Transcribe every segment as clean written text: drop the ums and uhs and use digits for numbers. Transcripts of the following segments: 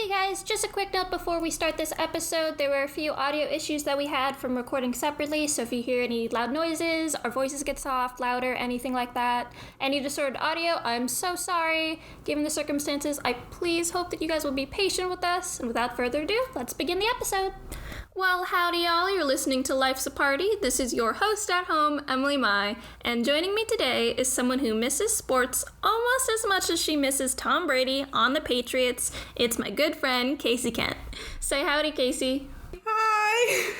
Hey guys, just a quick note before we start this episode. There were a few audio issues that we had from recording separately, so if you hear any loud noises, our voices get soft, louder, anything like that, any distorted audio, I'm so sorry. Given the circumstances, I please hope that you guys will be patient with us, and without further ado, let's begin the episode. Well, howdy y'all, you're listening to Life's a Party. This is your host at home, Emily Mai, and joining me today is someone who misses sports almost as much as she misses Tom Brady on the Patriots. It's my good friend, Kaycie Kent. Say howdy, Kaycie. Hi!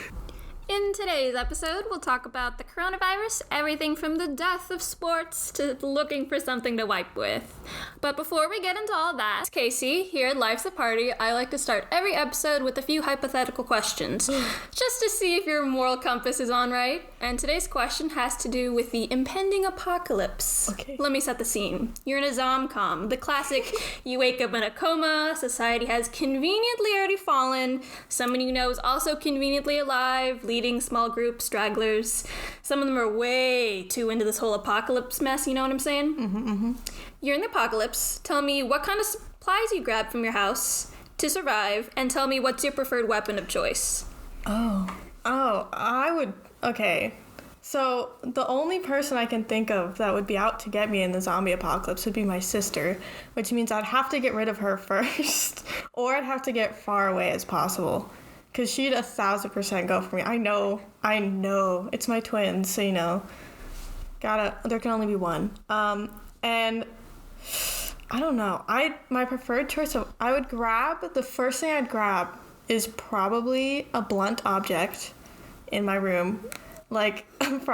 In today's episode, we'll talk about the coronavirus, everything from the death of sports to looking for something to wipe with. But before we get into all that, Kaycie, here at Life's a Party, I like to start every episode with a few hypothetical questions, just to see if your moral compass is on right. And today's question has to do with the impending apocalypse. Okay. Let me set the scene. You're in a zom-com, the classic, you wake up in a coma, society has conveniently already fallen, someone you know is also conveniently alive, leading small groups, stragglers. Some of them are way too into this whole apocalypse mess, you know what I'm saying? Mm-hmm. You're in the apocalypse. Tell me what kind of supplies you grab from your house to survive, and tell me what's your preferred weapon of choice. Okay. So, the only person I can think of that would be out to get me in the zombie apocalypse would be my sister, which means I'd have to get rid of her first, or I'd have to get far away as possible. Because she'd 1,000% go for me. I know. It's my twins, so you know. There can only be one. And I don't know. My preferred choice the first thing I'd grab is probably a blunt object in my room. I don't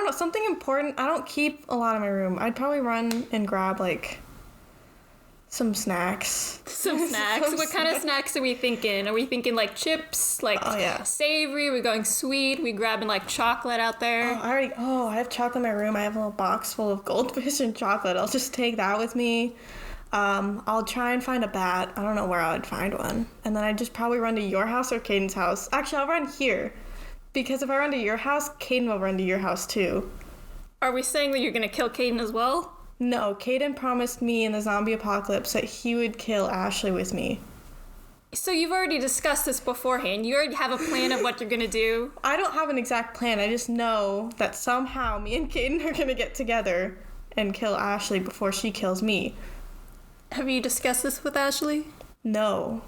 know, something important. I don't keep a lot in my room. I'd probably run and grab, some snacks. What kind of snacks are we thinking? Are we thinking chips, savory? Are we going sweet? Are we grabbing chocolate out there? I have chocolate in my room. I have a little box full of Goldfish and chocolate. I'll just take that with me. I'll try and find a bat. I don't know where I would find one. And then I'd just probably run to your house or Caden's house. Actually, I'll run here. Because if I run to your house, Caden will run to your house too. Are we saying that you're going to kill Caden as well? No, Caden promised me in the zombie apocalypse that he would kill Ashley with me. So you've already discussed this beforehand. You already have a plan of what you're going to do? I don't have an exact plan. I just know that somehow me and Caden are going to get together and kill Ashley before she kills me. Have you discussed this with Ashley? No.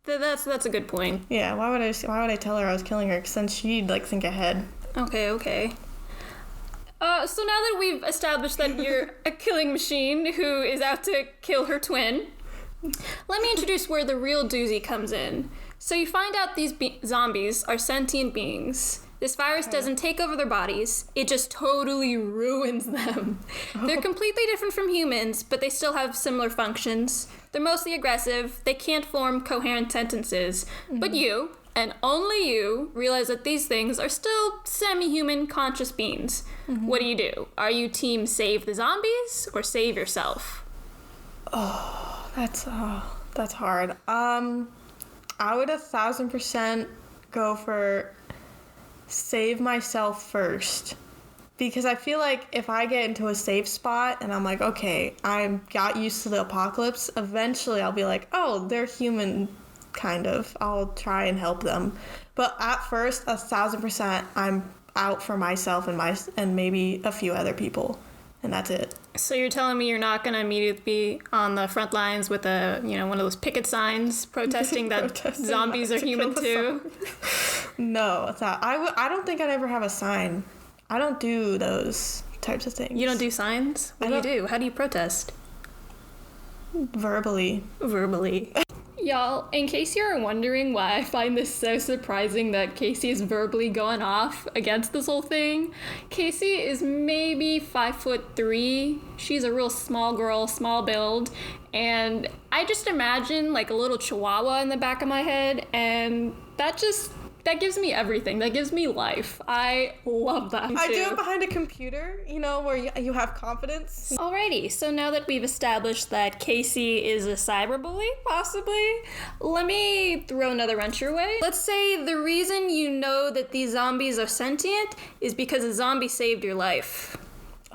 That's a good point. Yeah, why would I tell her I was killing her? Because then she'd think ahead. Okay. So now that we've established that you're a killing machine who is out to kill her twin, let me introduce where the real doozy comes in. So you find out these zombies are sentient beings. This virus doesn't take over their bodies. It just totally ruins them. They're completely different from humans, but they still have similar functions. They're mostly aggressive. They can't form coherent sentences. Mm-hmm. But you, and only you, realize that these things are still semi-human conscious beings. Mm-hmm. What do? Are you team save the zombies or save yourself? Oh, that's hard. I would 1,000% go for save myself first. Because I feel like if I get into a safe spot and I'm like, okay, I got used to the apocalypse, eventually I'll be like, oh, they're human, kind of. I'll try and help them. But at first, 1,000%, I'm out for myself and maybe a few other people. And that's it. So you're telling me you're not going to immediately be on the front lines with one of those picket signs protesting that zombies are human too? No, it's not. I don't think I'd ever have a sign. I don't do those types of things. You don't do signs? What do you do? How do you protest? Verbally. Y'all, in case you're wondering why I find this so surprising that Kaycie is verbally going off against this whole thing, Kaycie is maybe 5'3". She's a real small girl, small build, and I just imagine a little chihuahua in the back of my head, and that gives me everything. That gives me life. I love that too. I do it behind a computer, where you have confidence. Alrighty, so now that we've established that Kaycie is a cyberbully, possibly, let me throw another wrench your way. Let's say the reason you know that these zombies are sentient is because a zombie saved your life.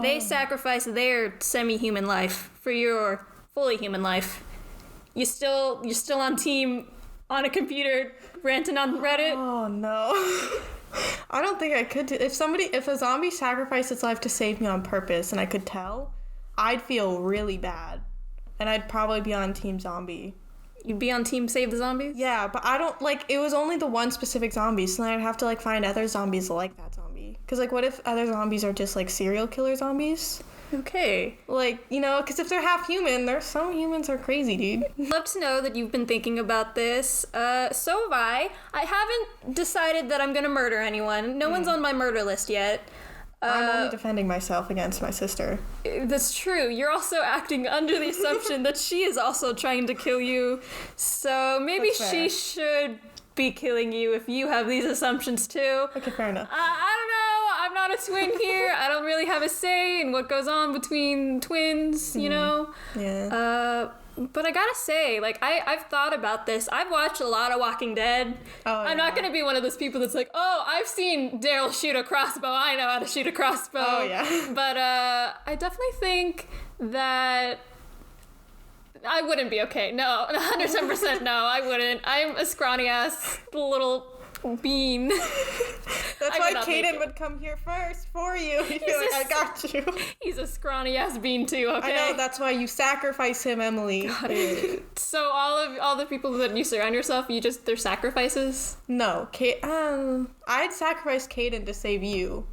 They sacrificed their semi-human life for your fully human life. you're still on team on a computer ranting on Reddit? Oh no. I don't think I could do if a zombie sacrificed its life to save me on purpose and I could tell, I'd feel really bad. And I'd probably be on team zombie. You'd be on team save the zombies? Yeah, but I don't, like, it was only the one specific zombie, so then I'd have to, like, find other zombies like that zombie. Because, like, what if other zombies are just, like, serial killer zombies? Okay. Like, you know, because if they're half human, some humans are crazy, dude. Love to know that you've been thinking about this. So have I. I haven't decided that I'm gonna murder anyone. No one's on my murder list yet. I'm only defending myself against my sister. That's true. You're also acting under the assumption that she is also trying to kill you. So maybe she should be killing you if you have these assumptions too. Okay, fair enough. I don't know. I'm not a twin here. I don't really have a say in what goes on between twins, you know? Yeah. But I gotta say, like, I've thought about this. I've watched a lot of Walking Dead. I'm not gonna be one of those people that's like, oh, I've seen Daryl shoot a crossbow. I know how to shoot a crossbow. Oh, yeah. But I definitely think that I wouldn't be okay. No, 110% no, I wouldn't. I'm a scrawny-ass little bean. That's why Kaden would come here first for you. He'd be like, I got you. He's a scrawny-ass bean too, okay? I know, that's why you sacrifice him, Emily. Got it. So all the people that you surround yourself, they're sacrifices? No, I'd sacrifice Kaden to save you.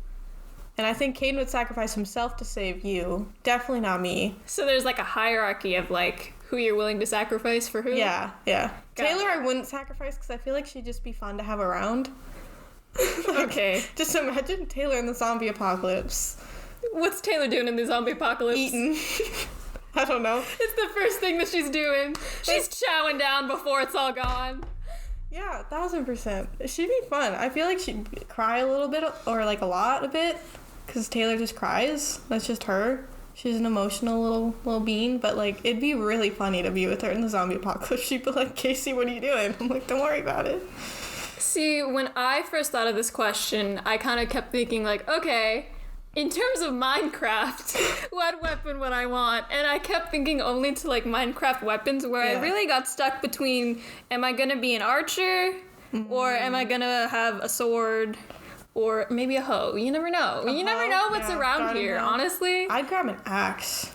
And I think Kaden would sacrifice himself to save you. Definitely not me. So there's like a hierarchy of like who you're willing to sacrifice for who? Yeah. Taylor I wouldn't sacrifice because I feel like she'd just be fun to have around. Okay. Just imagine Taylor in the zombie apocalypse. What's Taylor doing in the zombie apocalypse? Eating. I don't know. It's the first thing that she's doing. She's chowing down before it's all gone. Yeah, 1000%. She'd be fun. I feel like she'd cry a little bit or like a lot a bit because Taylor just cries. That's just her. She's an emotional little being, but like it'd be really funny to be with her in the zombie apocalypse. She'd be like, Kaycie, what are you doing? I'm like, don't worry about it. See, when I first thought of this question, I kind of kept thinking like, okay, in terms of Minecraft, what weapon would I want? And I kept thinking only to like Minecraft weapons where I really got stuck between, am I gonna be an archer or am I gonna have a sword? Or maybe a hoe. You never know. You never know what's around here, honestly. I'd grab an axe.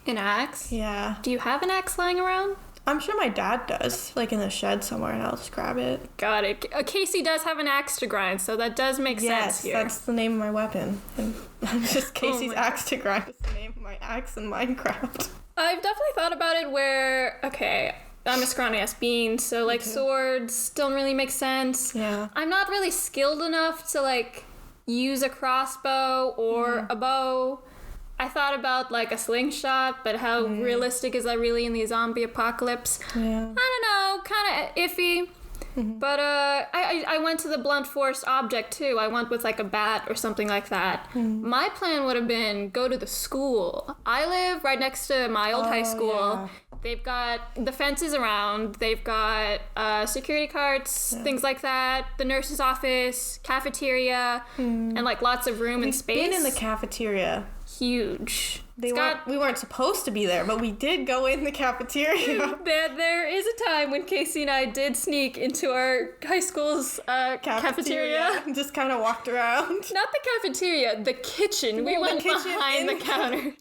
An axe? Yeah. Do you have an axe lying around? I'm sure my dad does, like in the shed somewhere, and I'll just grab it. Got it. Kaycie does have an axe to grind, so that does make sense here. Yes, that's the name of my weapon. And just Kaycie's axe to grind is the name of my axe in Minecraft. I've definitely thought about it where, okay, I'm a scrawny-ass bean, so, like, swords don't really make sense. Yeah. I'm not really skilled enough to, like, use a crossbow or a bow. I thought about, like, a slingshot, but how realistic is that really in the zombie apocalypse? Yeah. I don't know, kind of iffy. But I went to the blunt force object, too. I went with, like, a bat or something like that. My plan would have been go to the school. I live right next to my old high school. Yeah. They've got the fences around. They've got security carts, things like that. The nurse's office, cafeteria, and like lots of room and space. We've been in the cafeteria. Huge. We weren't supposed to be there, but we did go in the cafeteria. There is a time when Kaycie and I did sneak into our high school's cafeteria. And just kind of walked around. Not the cafeteria, the kitchen. We went behind the counter.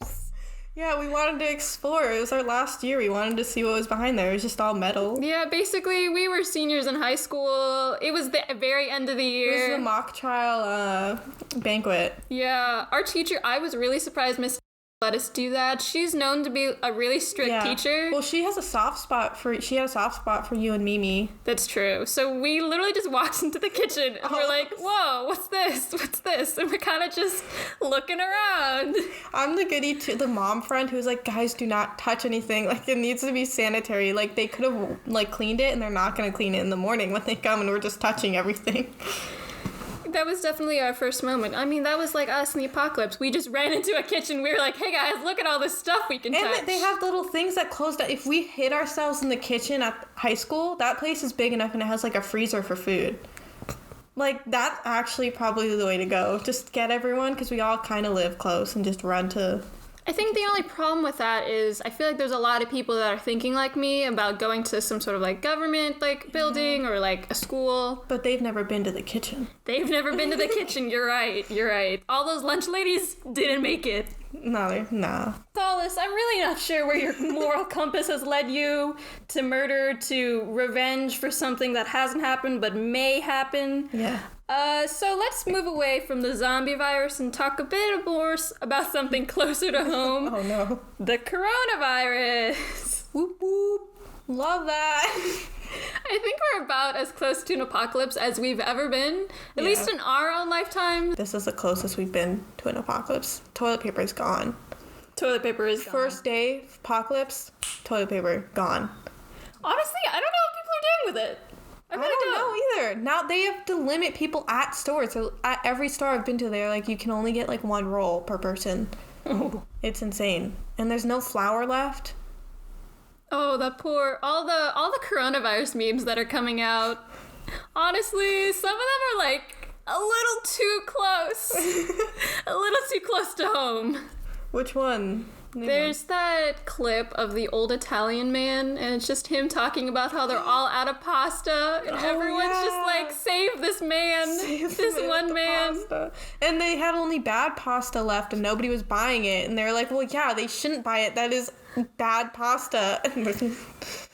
Yeah, we wanted to explore. It was our last year. We wanted to see what was behind there. It was just all metal. Yeah, basically, we were seniors in high school. It was the very end of the year. It was the mock trial banquet. Yeah, our teacher, I was really surprised Miss let us do that. She's known to be a really strict teacher. Well, she had a soft spot for you and Mimi. That's true. So we literally just walked into the kitchen and we're like, whoa, what's this? What's this? And we're kind of just looking around. I'm the goodie too, the mom friend who's like, guys, do not touch anything. Like, it needs to be sanitary. Like, they could have like cleaned it and they're not going to clean it in the morning when they come and we're just touching everything. That was definitely our first moment. I mean, that was like us in the apocalypse. We just ran into a kitchen. We were like, hey guys, look at all this stuff we can touch. And they have little things that close down. If we hid ourselves in the kitchen at high school, that place is big enough and it has like a freezer for food. Like, that's actually probably the way to go. Just get everyone, because we all kind of live close, and just run to... I think the only problem with that is I feel like there's a lot of people that are thinking like me about going to some sort of like government like building or like a school. But they've never been to the kitchen. They've never been to the kitchen. You're right. All those lunch ladies didn't make it. No. Tallest, I'm really not sure where your moral compass has led you to murder, to revenge for something that hasn't happened but may happen. Yeah. So let's move away from the zombie virus and talk a bit more about something closer to home. Oh no. The coronavirus. Whoop whoop. Love that. I think we're about as close to an apocalypse as we've ever been, at least in our own lifetime. This is the closest we've been to an apocalypse. Toilet paper is gone. Toilet paper is gone. First day apocalypse, toilet paper gone. Honestly, I don't know what people are doing with it. I really don't know either. Now they have to limit people at stores. So at every store I've been to, they're like, you can only get like one roll per person. Oh. It's insane. And there's no flour left. Oh, that poor all the coronavirus memes that are coming out. Honestly, some of them are like a little too close. A little too close to home. Which one? There's that clip of the old Italian man, and it's just him talking about how they're all out of pasta, and everyone's just like, save this man, this one man. Pasta. And they had only bad pasta left, and nobody was buying it, and they were like, well, yeah, they shouldn't buy it. That is bad pasta.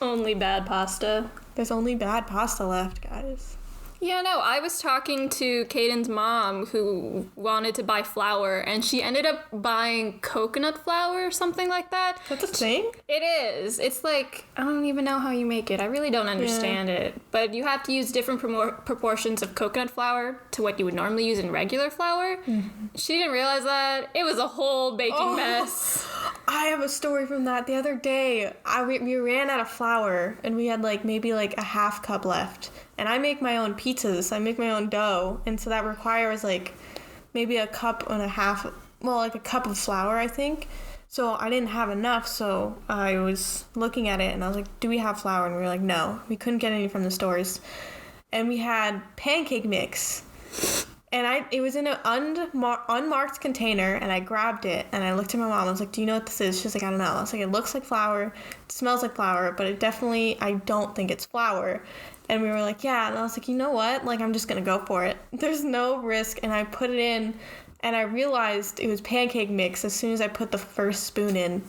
Only bad pasta. There's only bad pasta left, guys. Yeah, no, I was talking to Caden's mom who wanted to buy flour, and she ended up buying coconut flour or something like that. That's a thing? It is. It's like, I don't even know how you make it. I really don't understand it. But you have to use different proportions of coconut flour to what you would normally use in regular flour. Mm-hmm. She didn't realize that. It was a whole baking mess. I have a story from that. The other day, we ran out of flour, and we had maybe a half cup left. And I make my own pizzas. I make my own dough. And so that requires maybe a cup and a half, a cup of flour, I think. So I didn't have enough. So I was looking at it and I was like, do we have flour? And we were like, no, we couldn't get any from the stores. And we had pancake mix. And it was in an unmarked container, and I grabbed it, and I looked at my mom. I was like, do you know what this is? She's like, I don't know. I was like, it looks like flour, it smells like flour, but I don't think it's flour. And we were like, yeah. And I was like, you know what? I'm just going to go for it. There's no risk. And I put it in, and I realized it was pancake mix as soon as I put the first spoon in.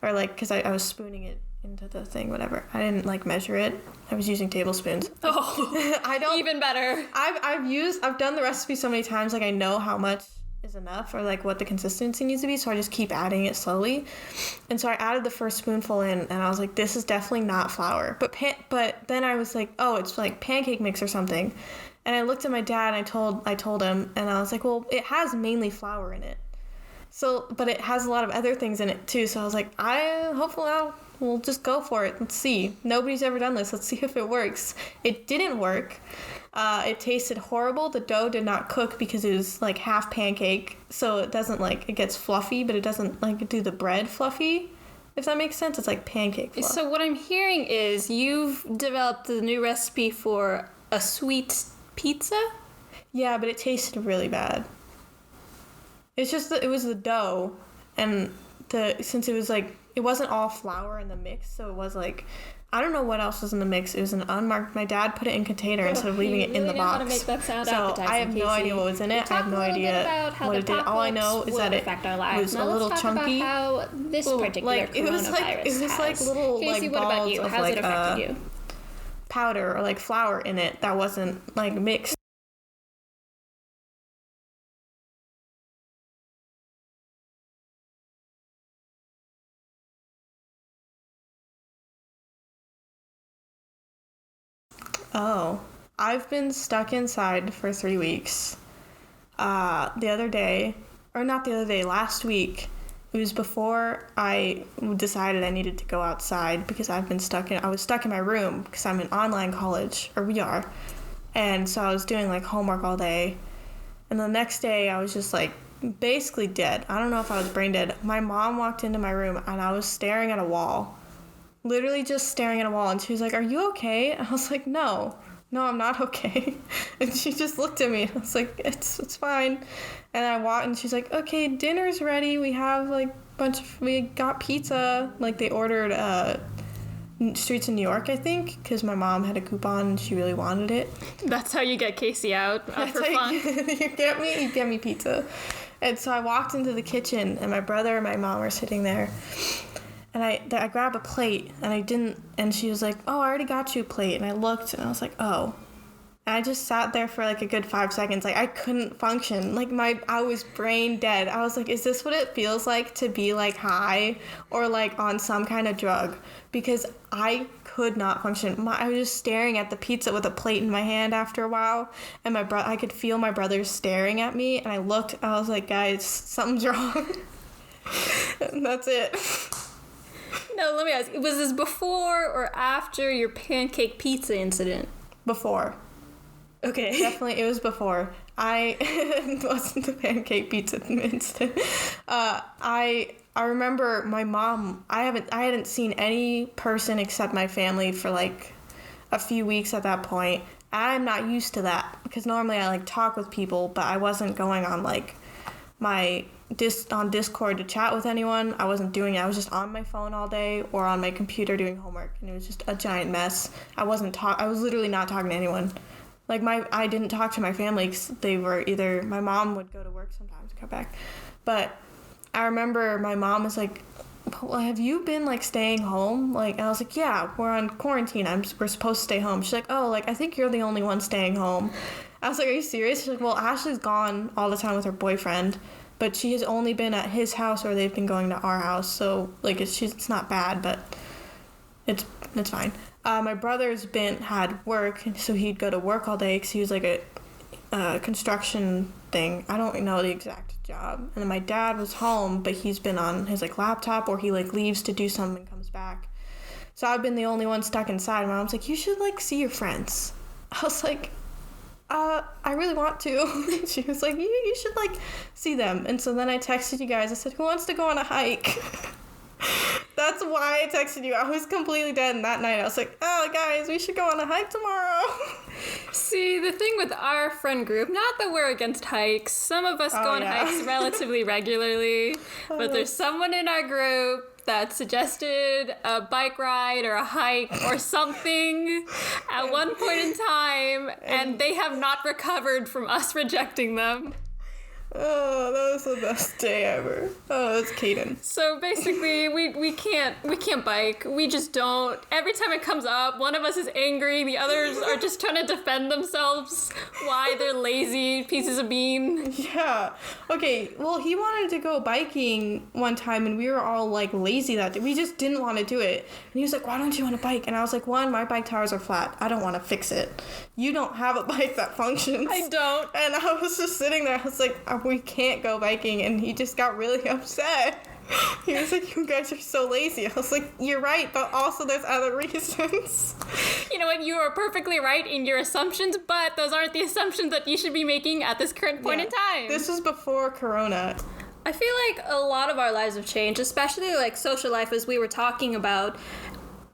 Or, because I was spooning it into the thing, whatever. I didn't, measure it. I was using tablespoons. Oh, I don't... Even better. I've done the recipe so many times, I know how much is enough or, what the consistency needs to be, so I just keep adding it slowly. And so I added the first spoonful in, and I was like, this is definitely not flour. But then I was like, oh, it's pancake mix or something. And I looked at my dad, and I told him, and I was like, well, it has mainly flour in it. So, but it has a lot of other things in it, too. So I was like, we'll just go for it. Let's see. Nobody's ever done this. Let's see if it works. It didn't work. It tasted horrible. The dough did not cook because it was half pancake. So it doesn't it gets fluffy, but it doesn't do the bread fluffy. If that makes sense, it's pancake fluff. So what I'm hearing is you've developed the new recipe for a sweet pizza? Yeah, but it tasted really bad. It's just that it was the dough, and since it was it wasn't all flour in the mix, so it was I don't know what else was in the mix. It was an unmarked. My dad put it in a container instead of leaving it in the box. How to make that sound appetizing, I have no idea what was in it. I have no idea what it did. All I know is that it was a little chunky. How this particular coronavirus it was little Kaycie, what about you? Of How's it affected you? Powder or flour in it that wasn't mixed. Oh, I've been stuck inside for 3 weeks. Last week, it was before I decided I needed to go outside because I was stuck in my room because I'm in online college, or we are. And so I was doing homework all day. And the next day I was just basically dead. I don't know if I was brain dead. My mom walked into my room and I was staring at a wall. Literally just staring at a wall, and she was like, are you okay? And I was like, no, I'm not okay. And she just looked at me, and I was like, it's fine. And I walked, and she's like, okay, dinner's ready. We have we got pizza. Like, they ordered Streets in New York, I think, because my mom had a coupon and she really wanted it. That's how you get Kaycie out for fun. You get me pizza. And so I walked into the kitchen, and my brother and my mom were sitting there. And I grabbed a plate, and she was like, oh, I already got you a plate. And I looked, and I was like, oh. And I just sat there for like a good 5 seconds. Like, I couldn't function. Like, I was brain dead. I was like, is this what it feels like to be like high or like on some kind of drug? Because I could not function. I was just staring at the pizza with a plate in my hand after a while. And I could feel my brother staring at me. And I looked, I was like, guys, something's wrong. And that's it. No, let me ask. Was this before or after your pancake pizza incident? Before. Okay. Definitely, it was before. It wasn't the pancake pizza incident. I remember my mom. I hadn't seen any person except my family for like a few weeks at that point. I'm not used to that because normally I like talk with people, but I wasn't going on like on Discord to chat with anyone. I wasn't doing it. I was just on my phone all day or on my computer doing homework, and it was just a giant mess. I was literally not talking to anyone. Like, I didn't talk to my family because they were either, my mom would go to work sometimes and come back. But I remember my mom was like, well, have you been, like, staying home? Like, and I was like, yeah, we're on quarantine. We're supposed to stay home. She's like, oh, like, I think you're the only one staying home. I was like, are you serious? She's like, well, Ashley's gone all the time with her boyfriend, but she has only been at his house or they've been going to our house. So, like, it's not bad, but it's fine. My brother's had work, so he'd go to work all day because he was like a construction thing. I don't know the exact job. And then my dad was home, but he's been on his like laptop, or he like leaves to do something and comes back. So I've been the only one stuck inside. My mom's like, you should like see your friends. I was like, I really want to. She was like, you should like see them. And so then I texted you guys. I said, who wants to go on a hike? That's why I texted you. I was completely dead, and that night I was like, oh, guys, we should go on a hike tomorrow. See, the thing with our friend group, not that we're against hikes. Some of us go on hikes relatively regularly, but there's someone in our group that suggested a bike ride or a hike or something at one point in time, and they have not recovered from us rejecting them. Oh, that was the best day ever. Oh, it's Kaden. So basically, we can't bike. We just don't. Every time it comes up, one of us is angry. The others are just trying to defend themselves. Why they're lazy pieces of bean. Yeah. Okay. Well, he wanted to go biking one time, and we were all like lazy that day. We just didn't want to do it. And he was like, "Why don't you want to bike?" And I was like, "One, my bike tires are flat. I don't want to fix it. You don't have a bike that functions." I don't. And I was just sitting there. I was like, we can't go biking, and he just got really upset. He was like, you guys are so lazy. I was like, you're right, but also there's other reasons. You know what, you are perfectly right in your assumptions, but those aren't the assumptions that you should be making at this current point in time. This was before Corona. I feel like a lot of our lives have changed, especially like social life, as we were talking about.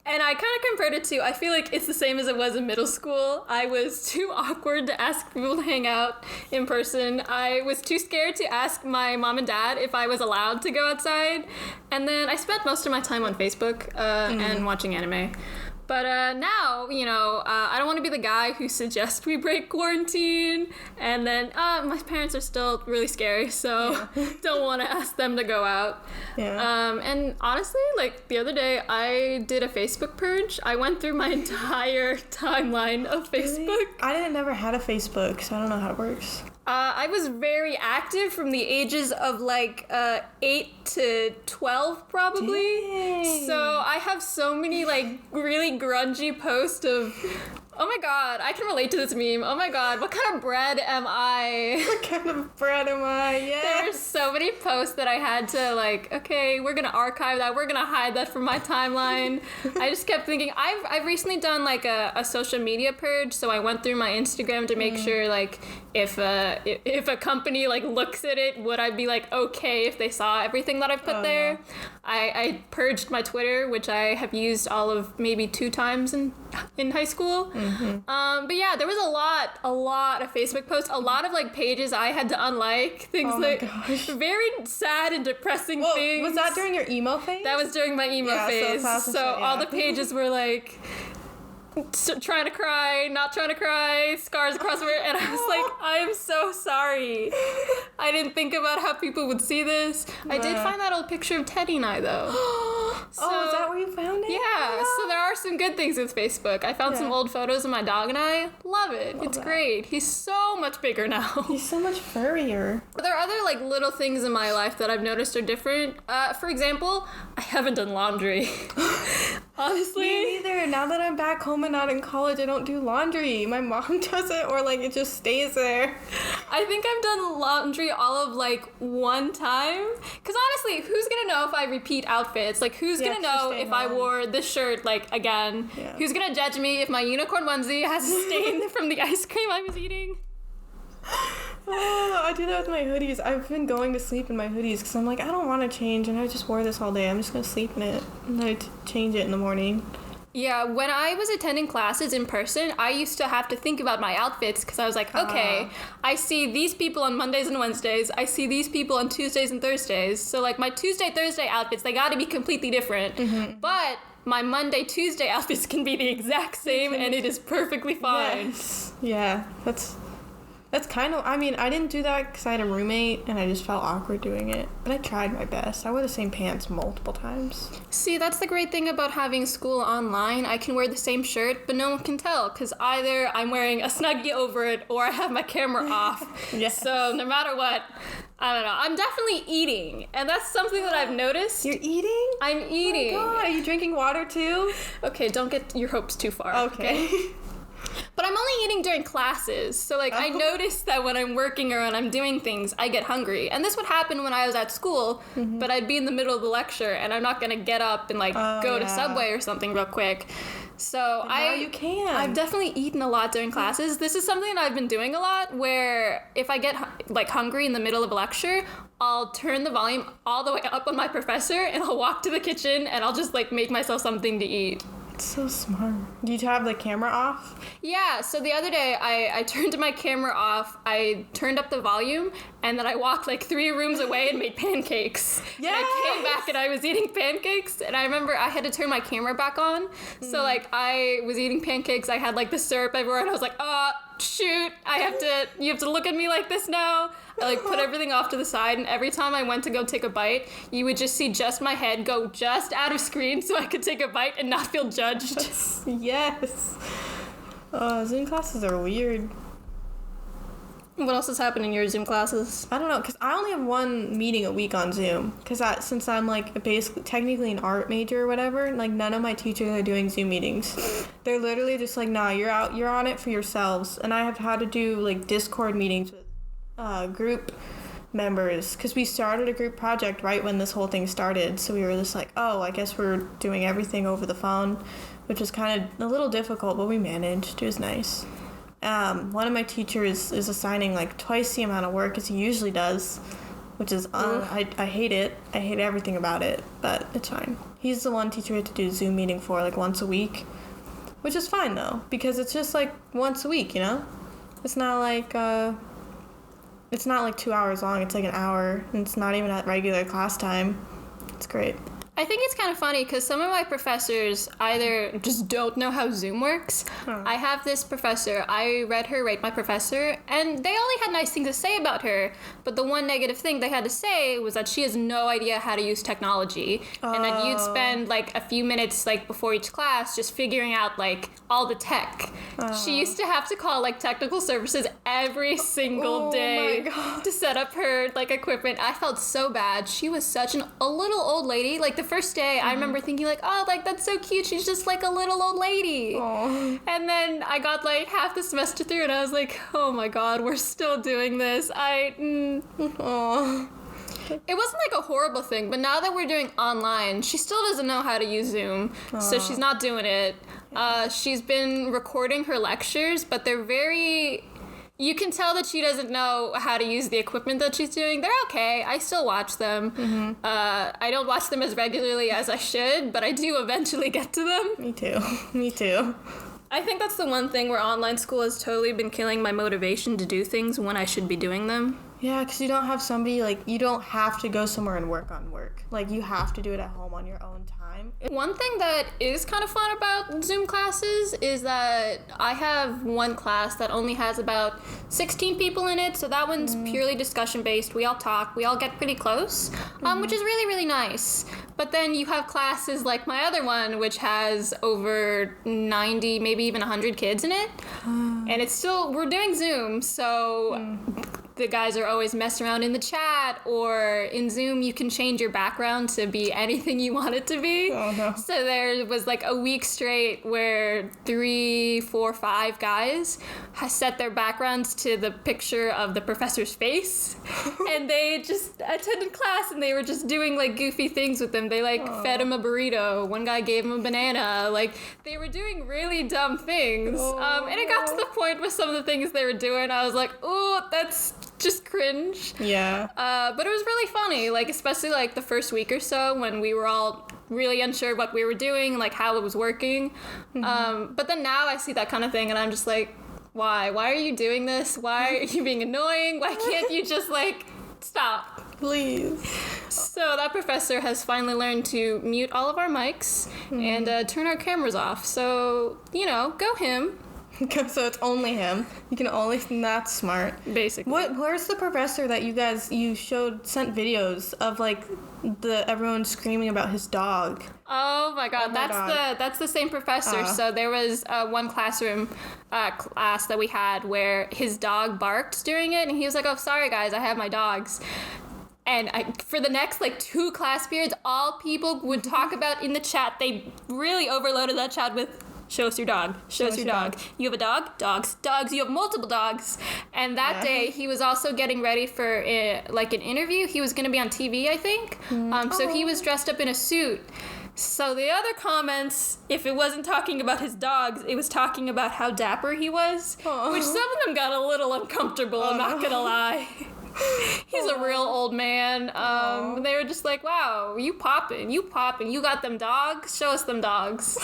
And I kind of compared it to, I feel like it's the same as it was in middle school. I was too awkward to ask people to hang out in person. I was too scared to ask my mom and dad if I was allowed to go outside. And then I spent most of my time on Facebook and watching anime. But now, you know, I don't want to be the guy who suggests we break quarantine. And then my parents are still really scary, so don't want to ask them to go out. Yeah. And honestly, like the other day, I did a Facebook purge. I went through my entire timeline of Facebook. Really? I never had a Facebook, so I don't know how it works. I was very active from the ages of like 8 to 12 probably. Dang. So I have so many like really grungy posts of, oh my god, I can relate to this meme. Oh my god, what kind of bread am I? What kind of bread am I? Yeah. There were so many posts that I had to like, okay, we're gonna archive that. We're gonna hide that from my timeline. I just kept thinking, I've recently done like a social media purge. So I went through my Instagram to make sure like if a company like looks at it, would I be like okay if they saw everything that I've put there? I purged my Twitter, which I have used all of maybe 2 times in in high school. But yeah, there was a lot of Facebook posts, a lot of like pages I had to unlike, things very sad and depressing things. Was that during your emo phase? That was during my emo phase. So all the pages were like trying to cry, not trying to cry, scars across the and I was like, I am so sorry. I didn't think about how people would see this. I did find that old picture of Teddy and I, though. Is that where you found it? Yeah, so there are some good things with Facebook. I found some old photos of my dog and I. Love it. It's great. He's so much bigger now. He's so much furrier. There are other like little things in my life that I've noticed are different. For example, I haven't done laundry. Honestly. Me neither. Now that I'm back home and not in college, I don't do laundry. My mom does it, or like it just stays there. I think I've done laundry all of like one time. Because honestly, who's gonna know if I repeat outfits? Like, who's gonna know if I wore this shirt like again? Yeah. Who's gonna judge me if my unicorn onesie has a stain from the ice cream I was eating? I do that with my hoodies. I've been going to sleep in my hoodies because I'm like, I don't want to change, and I just wore this all day. I'm just gonna sleep in it, and then I change it in the morning. Yeah, when I was attending classes in person, I used to have to think about my outfits because I was like, okay, I see these people on Mondays and Wednesdays. I see these people on Tuesdays and Thursdays. So like my Tuesday, Thursday outfits, they got to be completely different. But my Monday, Tuesday outfits can be the exact same, and it is perfectly fine. Yes. Yeah, that's kind of, I mean, I didn't do that because I had a roommate and I just felt awkward doing it. But I tried my best. I wore the same pants multiple times. See, that's the great thing about having school online. I can wear the same shirt, but no one can tell because either I'm wearing a Snuggie over it or I have my camera off. Yes. So no matter what, I don't know. I'm definitely eating, and that's something that I've noticed. You're eating? I'm eating. Oh my God, are you drinking water too? Okay, don't get your hopes too far. Okay. But I'm only eating during classes, so like I noticed that when I'm working or when I'm doing things, I get hungry. And this would happen when I was at school, but I'd be in the middle of the lecture, and I'm not gonna get up and like go to Subway or something real quick. So you can. I've definitely eaten a lot during classes. This is something that I've been doing a lot, where if I get like hungry in the middle of a lecture, I'll turn the volume all the way up on my professor, and I'll walk to the kitchen, and I'll just like make myself something to eat. It's so smart. Do you have the camera off? Yeah, so the other day I turned my camera off, I turned up the volume, and then I walked like 3 rooms away and made pancakes. Yeah. And I came back and I was eating pancakes, and I remember I had to turn my camera back on. So like I was eating pancakes, I had like the syrup everywhere, and I was like, shoot, you have to look at me like this now. I like put everything off to the side, and every time I went to go take a bite, you would just see just my head go just out of screen so I could take a bite and not feel judged. Yes. Zoom classes are weird. What else has happened in your Zoom classes? I don't know, because I only have 1 meeting a week on Zoom. Because since I'm like basically technically an art major or whatever, like none of my teachers are doing Zoom meetings. They're literally just like, nah, you're on it for yourselves. And I have had to do like Discord meetings with group members, because we started a group project right when this whole thing started. So we were just like, I guess we're doing everything over the phone, which was kind of a little difficult, but we managed. It was nice. One of my teachers is assigning like twice the amount of work as he usually does, which is I hate it. I hate everything about it, but it's fine. He's the one teacher we had to do a Zoom meeting for like once a week, which is fine though, because it's just like once a week, you know? It's not like 2 hours long. It's like an hour, and it's not even at regular class time. It's great. I think it's kind of funny because some of my professors either just don't know how Zoom works. I have this professor, I read her Rate My Professor, and they only had nice things to say about her, but the one negative thing they had to say was that she has no idea how to use technology, and that you'd spend like a few minutes like before each class just figuring out like all the tech. She used to have to call like technical services every single day to set up her like equipment. I felt so bad. She was such a little old lady. Like the first day, I remember thinking like, like that's so cute. She's just like a little old lady. Aww. And then I got like half the semester through, and I was like, oh my God, we're still doing this. It wasn't like a horrible thing, but now that we're doing online, she still doesn't know how to use Zoom, so she's not doing it. She's been recording her lectures, but they're very You can tell that she doesn't know how to use the equipment that she's doing. They're okay. I still watch them. I don't watch them as regularly as I should, but I do eventually get to them. Me too. Me too. I think that's the one thing where online school has totally been killing my motivation to do things when I should be doing them. Yeah, because you don't have somebody, like, you don't have to go somewhere and work on work. Like, you have to do it at home on your own time. One thing that is kind of fun about Zoom classes is that I have one class that only has about 16 people in it, so that one's purely discussion-based. We all talk. We all get pretty close, which is really, really nice. But then you have classes like my other one, which has over 90, maybe even 100 kids in it. And it's still, we're doing Zoom, so the guys are always messing around in the chat, or in Zoom you can change your background to be anything you want it to be. Oh, no. So there was like a week straight where 3, 4, 5 guys set their backgrounds to the picture of the professor's face. And they just attended class and they were just doing like goofy things with them. They like fed him a burrito. One guy gave him a banana. Like, they were doing really dumb things. And it got to the point with some of the things they were doing, I was like, ooh, that's just cringe. Yeah. But it was really funny, like, especially like the first week or so when we were all really unsure what we were doing, like how it was working. But then now I see that kind of thing and I'm just like, why are you doing this? Why are you being annoying? Why can't you just like stop? Please. So that professor has finally learned to mute all of our mics and turn our cameras off. So, you know, go him. So it's only him. You can only. That's smart. Basically. Where's the professor that you sent videos of, like, everyone screaming about his dog? Oh my god, God. that's the same professor. So there was one classroom class that we had where his dog barked during it, and he was like, "Oh, sorry guys, I have my dogs." And for the next, like, 2 class periods, all people would talk about in the chat, they really overloaded that chat with, show us your dog. Show us your dog. You have a dog? Dogs. Dogs. You have multiple dogs. And that day, he was also getting ready for, like, an interview. He was going to be on TV, I think. So he was dressed up in a suit. So the other comments, if it wasn't talking about his dogs, it was talking about how dapper he was. Which some of them got a little uncomfortable, I'm not going to lie. He's a real old man. They were just like, wow, you poppin', you got them dogs? Show us them dogs.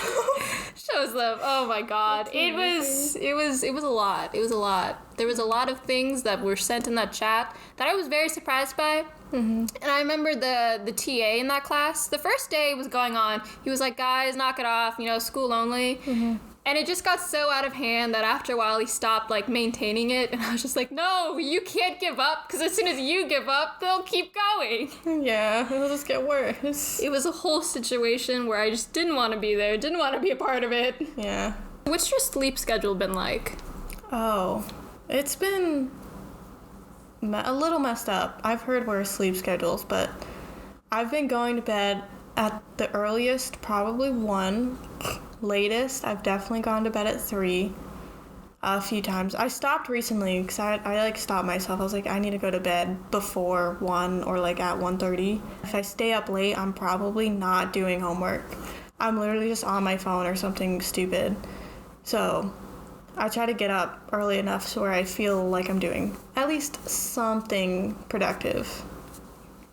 Show us them. Oh my god. It was a lot. It was a lot. There was a lot of things that were sent in that chat that I was very surprised by. And I remember the TA in that class, the first day it was going on, he was like, guys, knock it off, you know, school only. And it just got so out of hand that after a while he stopped, like, maintaining it. And I was just like, no, you can't give up, because as soon as you give up, they'll keep going. Yeah, it'll just get worse. It was a whole situation where I just didn't want to be there, didn't want to be a part of it. Yeah. What's your sleep schedule been like? Oh, it's been a little messed up. I've heard worse sleep schedules, but I've been going to bed at the earliest, probably 1. Latest, I've definitely gone to bed at 3 a few times. I stopped recently because I like stopped myself. I was like, I need to go to bed before 1 or like at 1:30. If I stay up late, I'm probably not doing homework. I'm literally just on my phone or something stupid. So I try to get up early enough so where I feel like I'm doing at least something productive.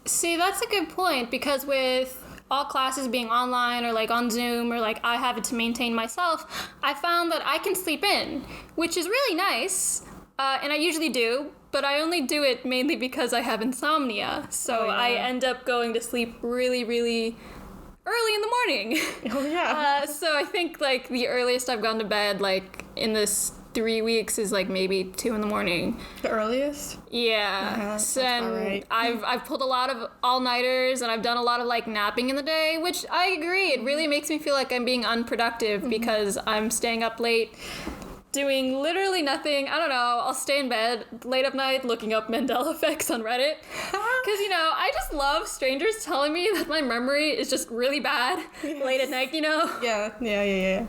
See, that's a good point, because with all classes being online or like on Zoom or like I have it to maintain myself, I found that I can sleep in, which is really nice, and I usually do, but I only do it mainly because I have insomnia, so I end up going to sleep really, really early in the morning. Oh yeah. So I think like the earliest I've gone to bed like in this 3 weeks is like maybe 2 in the morning. The earliest? Yeah. So right. I've pulled a lot of all-nighters and I've done a lot of like napping in the day, which I agree, it really makes me feel like I'm being unproductive because I'm staying up late doing literally nothing. I don't know, I'll stay in bed late at night looking up Mandela effects on Reddit. Because, you know, I just love strangers telling me that my memory is just really bad late at night, you know? Yeah.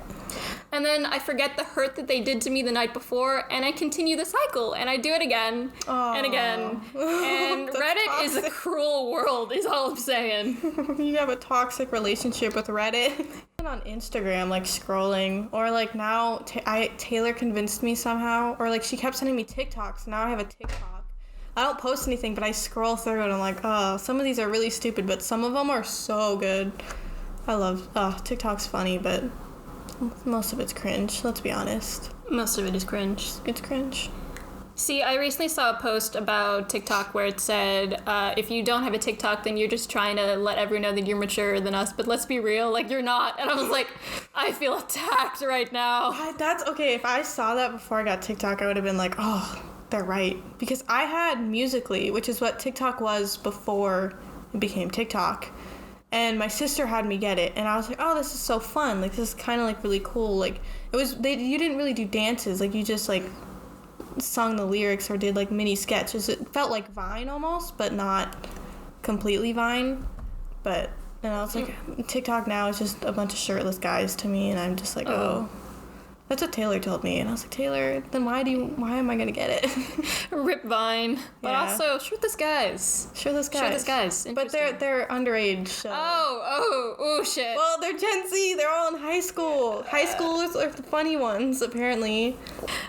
And then I forget the hurt that they did to me the night before, and I continue the cycle, and I do it again and again. And Reddit toxic. Is a cruel world, is all I'm saying. You have a toxic relationship with Reddit. On Instagram, like scrolling, or like now Taylor convinced me somehow, or like she kept sending me TikToks. Now I have a TikTok. I don't post anything, but I scroll through and I'm like, oh, some of these are really stupid, but some of them are so good. I love TikTok's funny, but most of it's cringe. Let's be honest. Most of it is cringe. It's cringe. See, I recently saw a post about TikTok where it said, if you don't have a TikTok, then you're just trying to let everyone know that you're maturer than us, but let's be real, like, you're not. And I was like, I feel attacked right now. That's okay. If I saw that before I got TikTok, I would have been like, oh, they're right. Because I had Musical.ly, which is what TikTok was before it became TikTok. And my sister had me get it, and I was like, oh, this is so fun. Like, this is kind of, like, really cool. Like, you didn't really do dances. Like, you just, like, sung the lyrics or did like mini sketches. It felt like Vine almost, but not completely Vine. But and I was like, TikTok now is just a bunch of shirtless guys to me, and I'm just like, oh. That's what Taylor told me, and I was like, Taylor, then why am I gonna get it? Rip Vine, but also shirtless guys. Shirtless guys. But they're underage. So. Oh shit. Well, they're Gen Z. They're all in high school. High schoolers are the funny ones, apparently.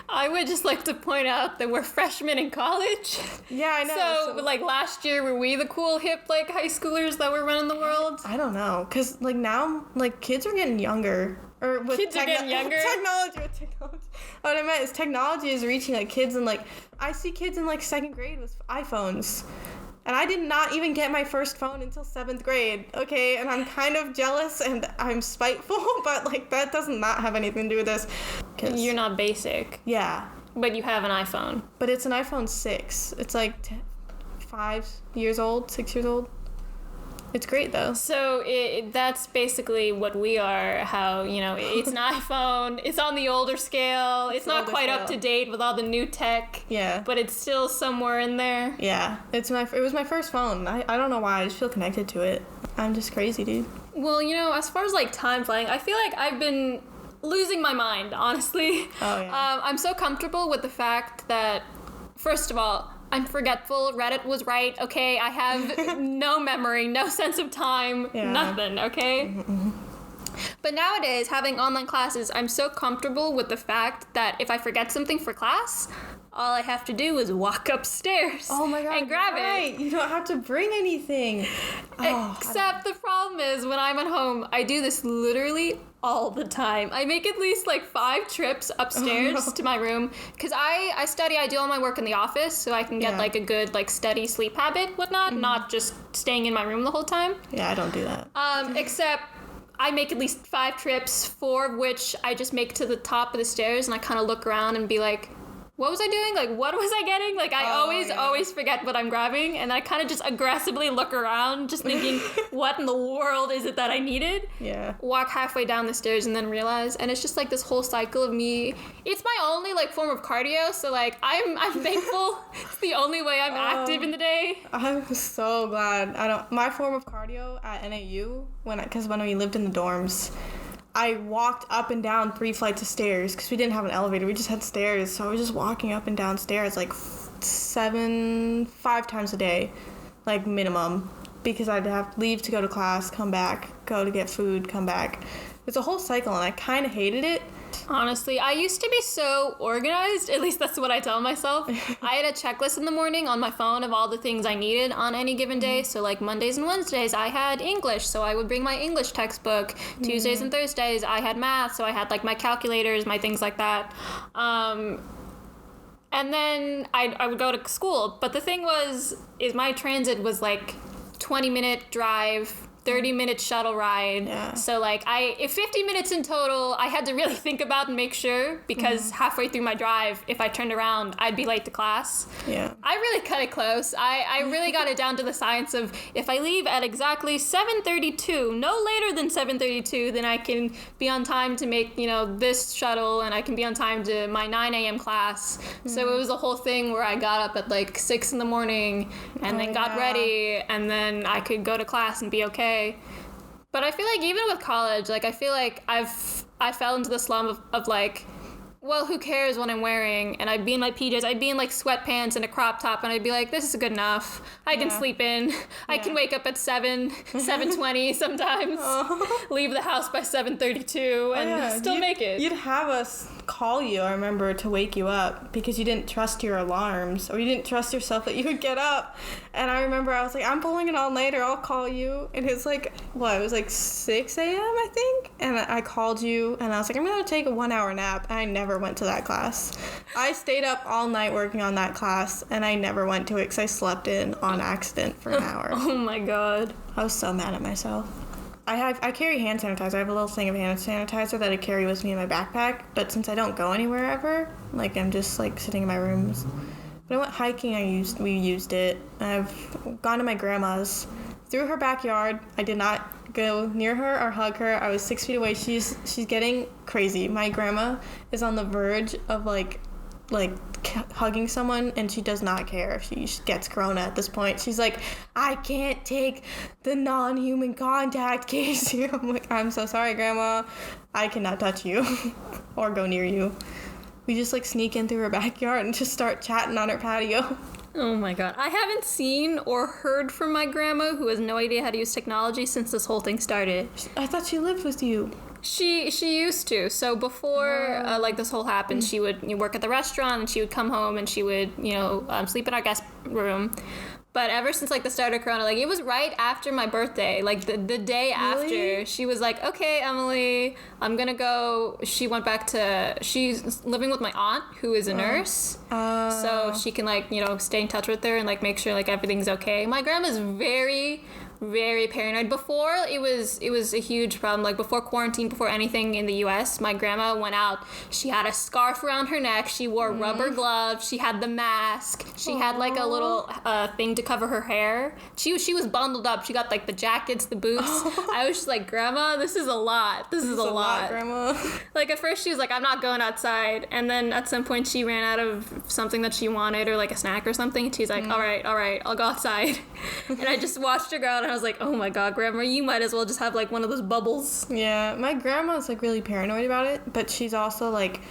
I would just like to point out that we're freshmen in college. Yeah, I know. So like last year, were we the cool hip like high schoolers that were running the world? I don't know, cause like now like kids are getting younger. Or with kids are getting younger? Technology. What I meant is technology is reaching like kids in like, I see kids in like 2nd grade with iPhones. And I did not even get my first phone until 7th grade, okay? And I'm kind of jealous and I'm spiteful, but like that does not have anything to do with this. You're not basic. Yeah. But you have an iPhone. But it's an iPhone 6. It's like 5 years old, 6 years old. It's great, though. So that's basically what we are, how, you know, it's an iPhone, it's on the older scale, it's not quite up to date with all the new tech. Yeah. But it's still somewhere in there. Yeah. It was my first phone. I don't know why, I just feel connected to it. I'm just crazy, dude. Well, you know, as far as, like, time flying, I feel like I've been losing my mind, honestly. Oh, yeah. I'm so comfortable with the fact that, first of all, I'm forgetful. Reddit was right, okay? I have no memory, no sense of time, nothing, okay? Mm-hmm. But nowadays, having online classes, I'm so comfortable with the fact that if I forget something for class, all I have to do is walk upstairs and grab it. You don't have to bring anything. Except the problem is when I'm at home, I do this literally all the time. I make at least like 5 trips upstairs to my room because I study, I do all my work in the office so I can get like a good like steady sleep habit, whatnot, not just staying in my room the whole time. Yeah, I don't do that. Except I make at least 5 trips, 4 of which I just make to the top of the stairs and I kind of look around and be like, what was I doing? Like, what was I getting? Like, I always forget what I'm grabbing, and I kind of just aggressively look around, just thinking, what in the world is it that I needed? Yeah. Walk halfway down the stairs and then realize, and it's just like this whole cycle of me. It's my only like form of cardio, so like I'm thankful. It's the only way I'm active in the day. I'm so glad. My form of cardio at NAU because when we lived in the dorms, I walked up and down 3 flights of stairs because we didn't have an elevator. We just had stairs. So I was just walking up and down stairs like 5 times a day, like minimum, because I'd have to leave to go to class, come back, go to get food, come back. It's a whole cycle, and I kind of hated it. Honestly, I used to be so organized. At least that's what I tell myself. I had a checklist in the morning on my phone of all the things I needed on any given day. So like Mondays and Wednesdays, I had English. So I would bring my English textbook. Tuesdays and Thursdays, I had math. So I had like my calculators, my things like that. And then I would go to school. But the thing is my transit was like 20-minute drive, 30-minute shuttle ride. Yeah. So like if 50 minutes in total, I had to really think about and make sure because halfway through my drive, if I turned around, I'd be late to class. Yeah. I really cut it close. I really got it down to the science of if I leave at exactly 7:32, no later than 7:32, then I can be on time to make, this shuttle and I can be on time to my 9 a.m. class. So it was a whole thing where I got up at like 6 in the morning and then got ready and then I could go to class and be okay. But I feel like even with college, like I feel like I fell into the slum of like well, who cares what I'm wearing? And I'd be in my PJs. I'd be in like sweatpants and a crop top, and I'd be like, this is good enough. I can sleep in. I can wake up at 7:20 sometimes. Leave the house by 7:32 and still make it. You'd have us call you, I remember, to wake you up because you didn't trust your alarms, or you didn't trust yourself that you would get up. And I remember I was like, I'm pulling it all later, I'll call you. And it's like, what, it was like 6 a.m. I think? And I called you and I was like, I'm gonna take a 1 hour nap. And I never went to that class. I stayed up all night working on that class and I never went to it because I slept in on accident for an hour. Oh my god. I was so mad at myself. I carry hand sanitizer. I have a little thing of hand sanitizer that I carry with me in my backpack, but since I don't go anywhere ever, like, I'm just like sitting in my rooms. When I went hiking, we used it. I've gone to my grandma's through her backyard. I did not go near her or hug her. I was 6 feet away. She's getting crazy. My grandma is on the verge of like hugging someone, and she does not care if she gets corona at this point. She's like, I can't take the non-human contact, Kaycie. I'm like, I'm so sorry, Grandma. I cannot touch you or go near you. We just like sneak in through her backyard and just start chatting on her patio. Oh my god. I haven't seen or heard from my grandma, who has no idea how to use technology, since this whole thing started. I thought she lived with you. She used to. So before like this whole happened, she would work at the restaurant, and she would come home and she would sleep in our guest room. But ever since like the start of Corona, like it was right after my birthday, like the day after, she was like, okay, Emily, I'm gonna go. She's living with my aunt, who is a nurse, so she can like stay in touch with her and like make sure like everything's okay. My grandma's very, very paranoid. Before it was a huge problem. Like before quarantine, before anything in the US, my grandma went out. She had a scarf around her neck. She wore rubber gloves. She had the mask. She had like a little thing to cover her hair. She was bundled up. She got like the jackets, the boots. I was just like, Grandma, this is a lot. This is a lot, Grandma. Like at first she was like, I'm not going outside. And then at some point she ran out of something that she wanted, or like a snack or something. And she's like, all right, I'll go outside. And I just watched her go out, and I was like, oh my god, Grandma, you might as well just have like one of those bubbles. Yeah, my grandma's like really paranoid about it, but she's also like,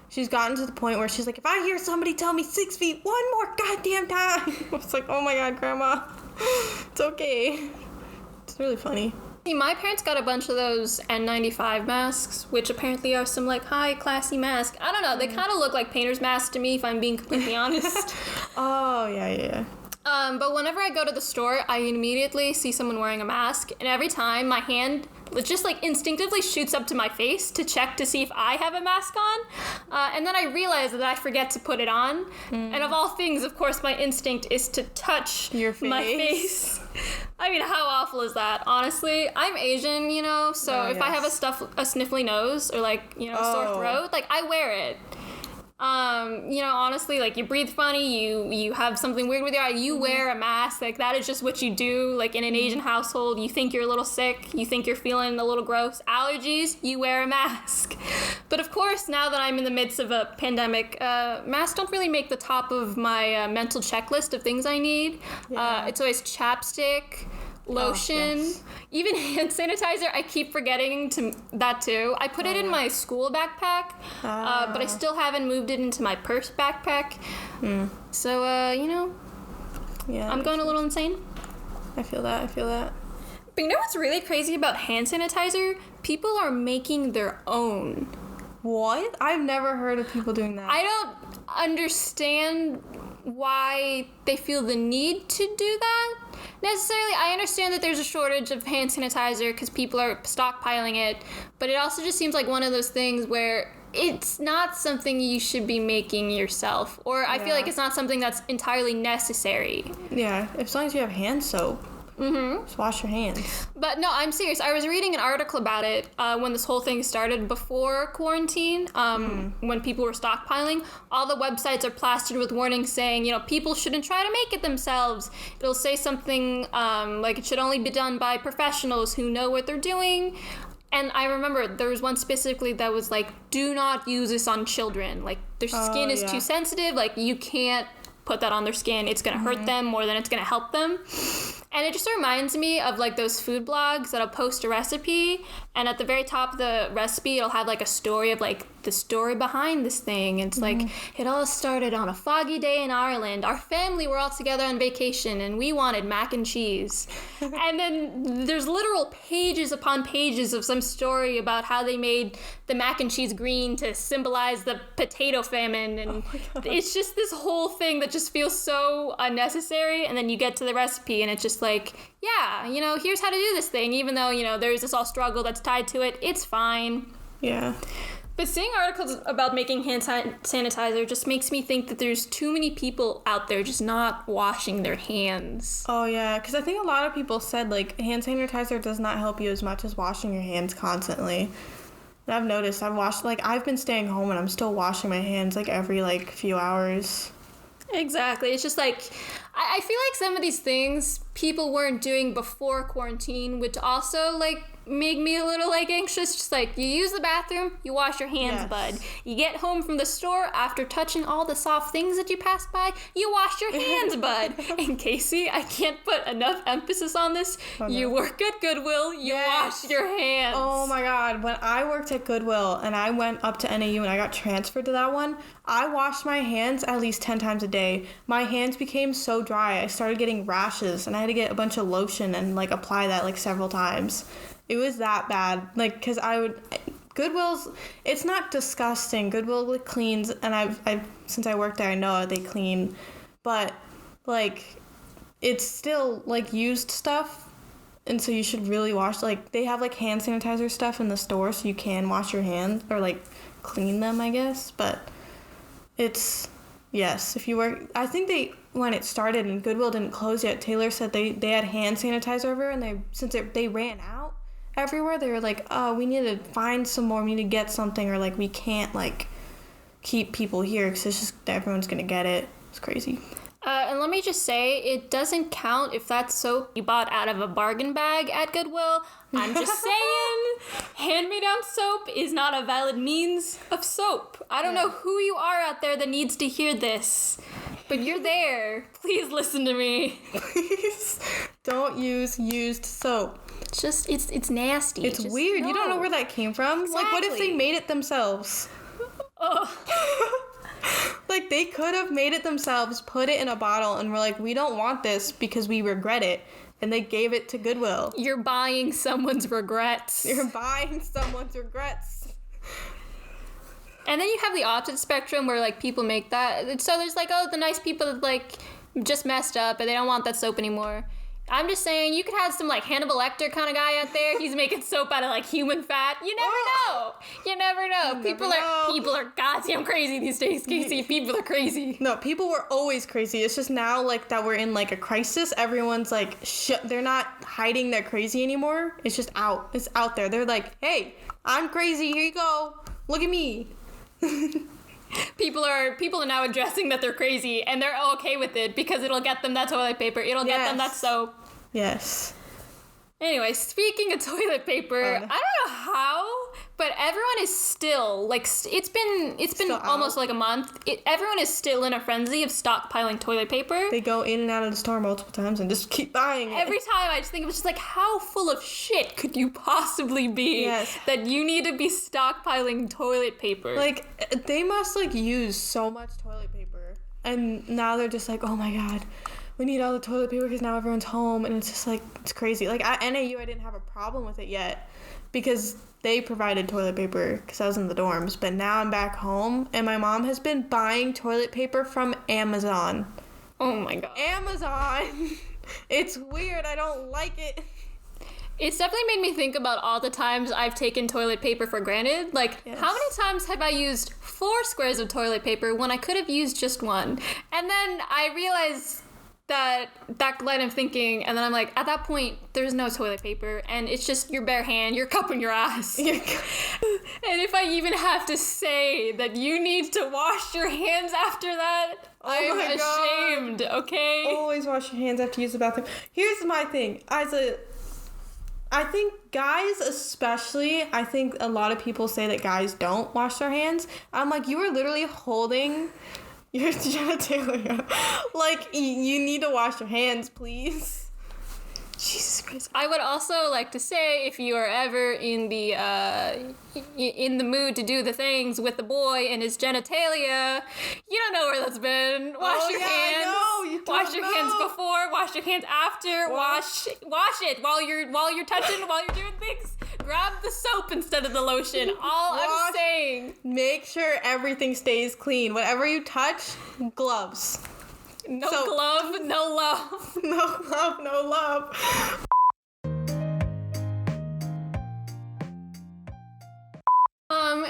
she's gotten to the point where she's like, if I hear somebody tell me 6 feet one more goddamn time, it's like, oh my god, Grandma, it's okay. It's really funny. See, my parents got a bunch of those N95 masks, which apparently are some like high classy mask. I don't know, they kind of look like painter's masks to me, if I'm being completely honest. Oh yeah. But whenever I go to the store, I immediately see someone wearing a mask, and every time my hand just like instinctively shoots up to my face to check to see if I have a mask on, and then I realize that I forget to put it on. And of all things, of course, my instinct is to touch my face. I mean, how awful is that? Honestly, I'm Asian, so if I have a sniffly nose or like sore throat, like I wear it. Honestly, like you breathe funny, you have something weird with your eye, you wear a mask, like that is just what you do. Like in an Asian household, you think you're a little sick, you think you're feeling a little gross, allergies, you wear a mask. But of course, now that I'm in the midst of a pandemic, masks don't really make the top of my mental checklist of things I need. It's always chapstick, lotion, even hand sanitizer. I keep forgetting that too. I put it in my school backpack, but I still haven't moved it into my purse backpack. So, I'm going a little insane. I feel that. But you know what's really crazy about hand sanitizer? People are making their own. What? I've never heard of people doing that. I don't understand why they feel the need to do that. Necessarily, I understand that there's a shortage of hand sanitizer because people are stockpiling it, but it also just seems like one of those things where it's not something you should be making yourself, or I feel like it's not something that's entirely necessary. Yeah, as long as you have hand soap. Just wash your hands. But no, I'm serious. I was reading an article about it when this whole thing started before quarantine, when people were stockpiling. All the websites are plastered with warnings saying, people shouldn't try to make it themselves. It'll say something like it should only be done by professionals who know what they're doing. And I remember there was one specifically that was like, do not use this on children. Like, their skin is too sensitive. Like, you can't put that on their skin. It's going to hurt them more than it's going to help them. And it just reminds me of like those food blogs that'll post a recipe, and at the very top of the recipe it'll have like a story of like the story behind this thing. It's like, it all started on a foggy day in Ireland. Our family were all together on vacation, and we wanted mac and cheese. And then there's literal pages upon pages of some story about how they made the mac and cheese green to symbolize the potato famine. And it's just this whole thing that just feels so unnecessary. And then you get to the recipe, and it's just like, yeah, you know, here's how to do this thing, even though, you know, there's this all struggle that's tied to it. It's fine. Yeah. But seeing articles about making hand sanitizer just makes me think that there's too many people out there just not washing their hands. Oh, yeah, because I think a lot of people said, like, hand sanitizer does not help you as much as washing your hands constantly. And I've noticed, I've been staying home and I'm still washing my hands, like, every, like, few hours. Exactly. It's just like, I feel like some of these things people weren't doing before quarantine, which also, like, make me a little, like, anxious. Just like, you use the bathroom, you wash your hands, bud. You get home from the store, after touching all the soft things that you passed by, you wash your hands, bud. And Kaycie, I can't put enough emphasis on this. Oh, no. You work at Goodwill, you wash your hands. Oh my God. When I worked at Goodwill and I went up to NAU and I got transferred to that one, I washed my hands at least 10 times a day. My hands became so dry. I started getting rashes and I had to get a bunch of lotion and, like, apply that, like, several times. It was that bad, like, because Goodwill's, it's not disgusting. Goodwill, like, cleans, and I've since I worked there, I know they clean, but, like, it's still, like, used stuff, and so you should really wash, like, they have, like, hand sanitizer stuff in the store, so you can wash your hands, or, like, clean them, I guess, but it's, yes, if you work, I think when it started and Goodwill didn't close yet, Taylor said they had hand sanitizer over, and since they ran out everywhere, they were like, oh, we need to find some more, we need to get something, or, like, we can't, like, keep people here because it's just everyone's gonna get it. It's crazy. And let me just say, it doesn't count if that soap you bought out of a bargain bag at Goodwill. I'm just saying, hand-me-down soap is not a valid means of soap. I don't know who you are out there that needs to hear this, but you're there. Please listen to me. Please don't use used soap. It's just, it's nasty. It's just weird. No. You don't know where that came from. Exactly. Like, what if they made it themselves? Oh. Like, they could have made it themselves, put it in a bottle, and were like, we don't want this because we regret it. And they gave it to Goodwill. You're buying someone's regrets. You're buying someone's regrets. And then you have the opposite spectrum where, like, people make that. So there's, like, oh, the nice people that, like, just messed up and they don't want that soap anymore. I'm just saying, you could have some, like, Hannibal Lecter kind of guy out there. He's making soap out of, like, human fat. You never know. You never know. People are goddamn crazy these days, Kaycie. People are crazy. No, people were always crazy. It's just now, like, that we're in, like, a crisis. Everyone's, like, they're not hiding their crazy anymore. It's just out. It's out there. They're like, hey, I'm crazy. Here you go. Look at me. People are now addressing that they're crazy, and they're okay with it because it'll get them that toilet paper. It'll get them that soap. Yes. Anyway, speaking of toilet paper, I don't know how, but everyone is still, like, it's been almost like a month. Everyone is still in a frenzy of stockpiling toilet paper. They go in and out of the store multiple times and just keep buying it. Every time I just think it was just like, how full of shit could you possibly be that you need to be stockpiling toilet paper? Like, they must, like, use so much toilet paper. And now they're just like, oh my God, we need all the toilet paper because now everyone's home, and it's just like, it's crazy. Like, at NAU, I didn't have a problem with it yet because they provided toilet paper because I was in the dorms, but now I'm back home, and my mom has been buying toilet paper from Amazon. Oh my God. Amazon! It's weird. I don't like it. It's definitely made me think about all the times I've taken toilet paper for granted. Like, how many times have I used 4 squares of toilet paper when I could have used just one? And then I realized that line of thinking, and then I'm like, at that point, there's no toilet paper, and it's just your bare hand, your cup in your ass. And if I even have to say that you need to wash your hands after that, I'm ashamed, okay? Always wash your hands after you use the bathroom. Here's my thing. I think guys especially, I think a lot of people say that guys don't wash their hands. I'm like, you are literally holding your genitalia. Like, you need to wash your hands, please. Jesus Christ. I would also like to say, if you are ever in the mood to do the things with the boy and his genitalia, you don't know where that's been. Wash your hands. I know. You don't wash your hands before. Wash your hands after. Wash it while you're touching. While you're doing things. Grab the soap instead of the lotion. I'm saying. Make sure everything stays clean. Whatever you touch, gloves. No glove, no love. No glove, no love.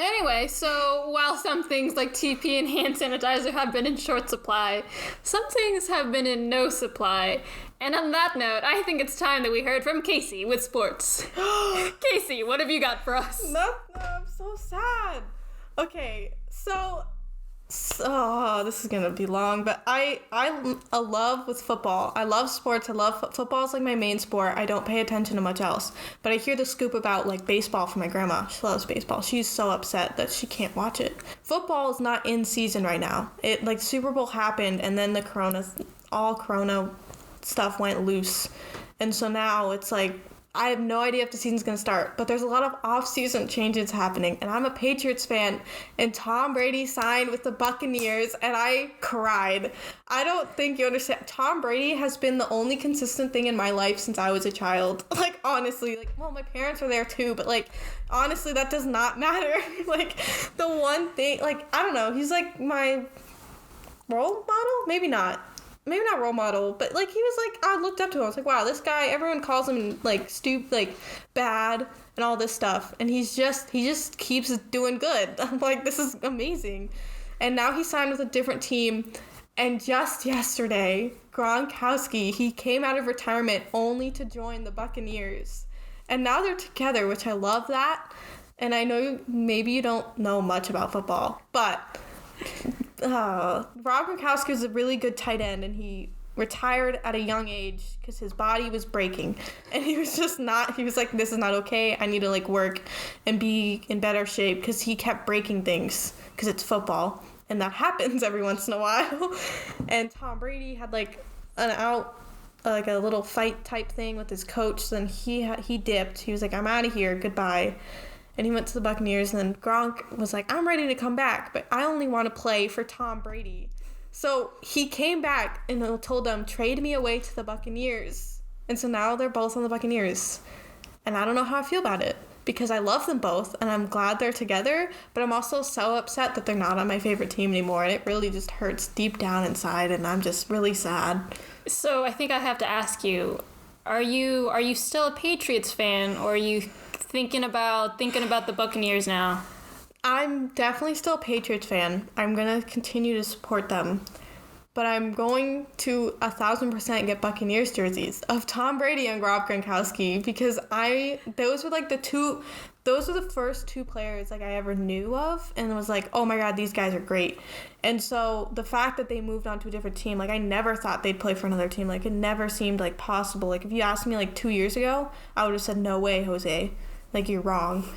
Anyway, so while some things like TP and hand sanitizer have been in short supply, some things have been in no supply. And on that note, I think it's time that we heard from Kaycie with sports. Kaycie, what have you got for us? No, I'm so sad. Okay, so this is gonna be long, but I love with football. I love sports. I love football is like my main sport. I don't pay attention to much else. But I hear the scoop about like baseball from my grandma. She loves baseball. She's so upset that she can't watch it. Football is not in season right now. It like Super Bowl happened and then the corona stuff went loose. And so now it's like I have no idea if the season's going to start, but there's a lot of off-season changes happening, and I'm a Patriots fan, and Tom Brady signed with the Buccaneers, and I cried. I don't think you understand. Tom Brady has been the only consistent thing in my life since I was a child. Like, honestly, like, well, my parents are there too, but, like, honestly, that does not matter. Like, the one thing, like, I don't know, he's, like, my role model? Maybe not role model, but like he was like, I looked up to him. I was like, wow, this guy, everyone calls him like like bad and all this stuff, and he just keeps doing good. I'm like, this is amazing. And now he signed with a different team, and just yesterday, Gronkowski, he came out of retirement only to join the Buccaneers, and now they're together, which I love that. And I know maybe you don't know much about football, but Rob Gronkowski was a really good tight end, and he retired at a young age because his body was breaking, and he was like, this is not okay. I need to like work and be in better shape, because he kept breaking things because it's football and that happens every once in a while. And Tom Brady had like a little fight type thing with his coach. Then he dipped. He was like, I'm out of here, goodbye. And he went to the Buccaneers, and then Gronk was like, I'm ready to come back, but I only want to play for Tom Brady. So he came back and told them, trade me away to the Buccaneers. And so now they're both on the Buccaneers. And I don't know how I feel about it, because I love them both, and I'm glad they're together, but I'm also so upset that they're not on my favorite team anymore, and it really just hurts deep down inside, and I'm just really sad. So I think I have to ask you, are you still a Patriots fan, or are you thinking about the Buccaneers now? I'm definitely still a Patriots fan. I'm going to continue to support them. But I'm going to 1,000% get Buccaneers jerseys of Tom Brady and Rob Gronkowski, because those were the first two players like I ever knew of, and it was like, oh my God, these guys are great. And so the fact that they moved on to a different team, like I never thought they'd play for another team. Like it never seemed like possible. Like if you asked me like 2 years ago, I would have said, no way, Jose. Like you're wrong.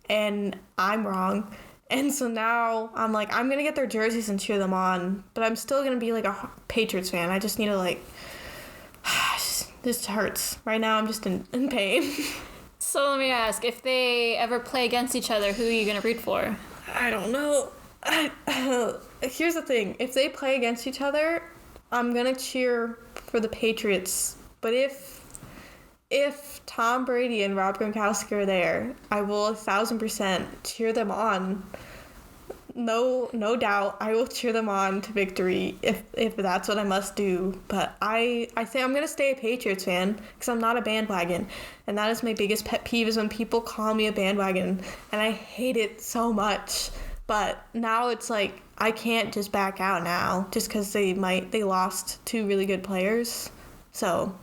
And I'm wrong. And so now I'm like, I'm going to get their jerseys and cheer them on, but I'm still going to be like a Patriots fan. I just need to like, this hurts. Right now I'm just in pain. So let me ask, if they ever play against each other, who are you going to root for? I don't know. Here's the thing. If they play against each other, I'm going to cheer for the Patriots. But if Tom Brady and Rob Gronkowski are there, I will 1,000% cheer them on. No doubt, I will cheer them on to victory if that's what I must do. But I think I'm gonna stay a Patriots fan because I'm not a bandwagon, and that is my biggest pet peeve, is when people call me a bandwagon, and I hate it so much. But now it's like I can't just back out now just because they lost two really good players. So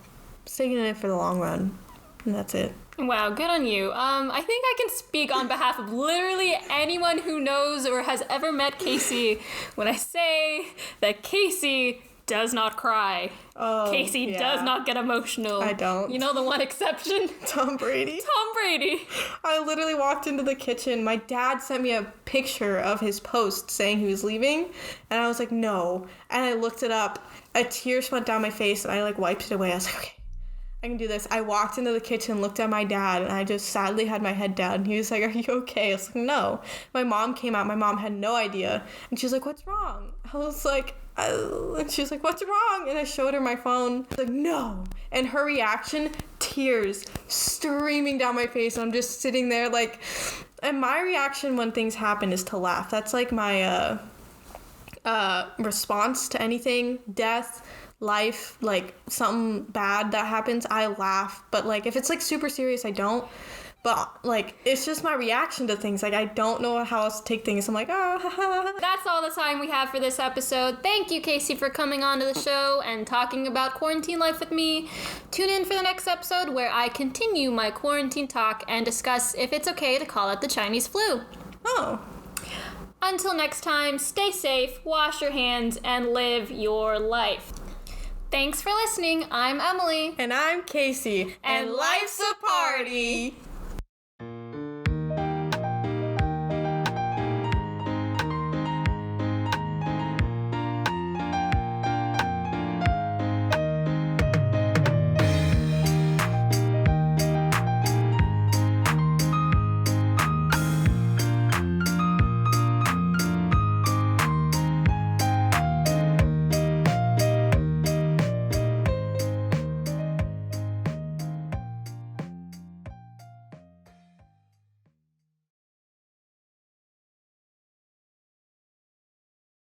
staying in it for the long run, and that's it. Wow, good on you. I think I can speak on behalf of literally anyone who knows or has ever met Kaycie when I say that Kaycie does not cry. Oh, Kaycie does not get emotional. I don't. You know the one exception? Tom Brady. Tom Brady. I literally walked into the kitchen. My dad sent me a picture of his post saying he was leaving, and I was like, no. And I looked it up. A tear went down my face, and I like wiped it away. I was like, okay. I can do this. I walked into the kitchen, looked at my dad, and I just sadly had my head down. He was like, are you okay? I was like, no. My mom came out. My mom had no idea. And she was like, what's wrong? I was like, and she was like, what's wrong? And I showed her my phone. I was like, no. And her reaction, tears streaming down my face. And I'm just sitting there like, and my reaction when things happen is to laugh. That's like my response to anything, death, life, like something bad that happens, I laugh. But like if it's like super serious, I don't. But like it's just my reaction to things. Like I don't know how else to take things. I'm like, oh. That's all the time we have for this episode. Thank you, Kaycie, for coming on to the show and talking about quarantine life with me. Tune in for the next episode where I continue my quarantine talk and discuss if it's okay to call it the Chinese flu. Oh. Until next time, stay safe, wash your hands, and live your life. Thanks for listening. I'm Emily. And I'm Kaycie. And life's a party.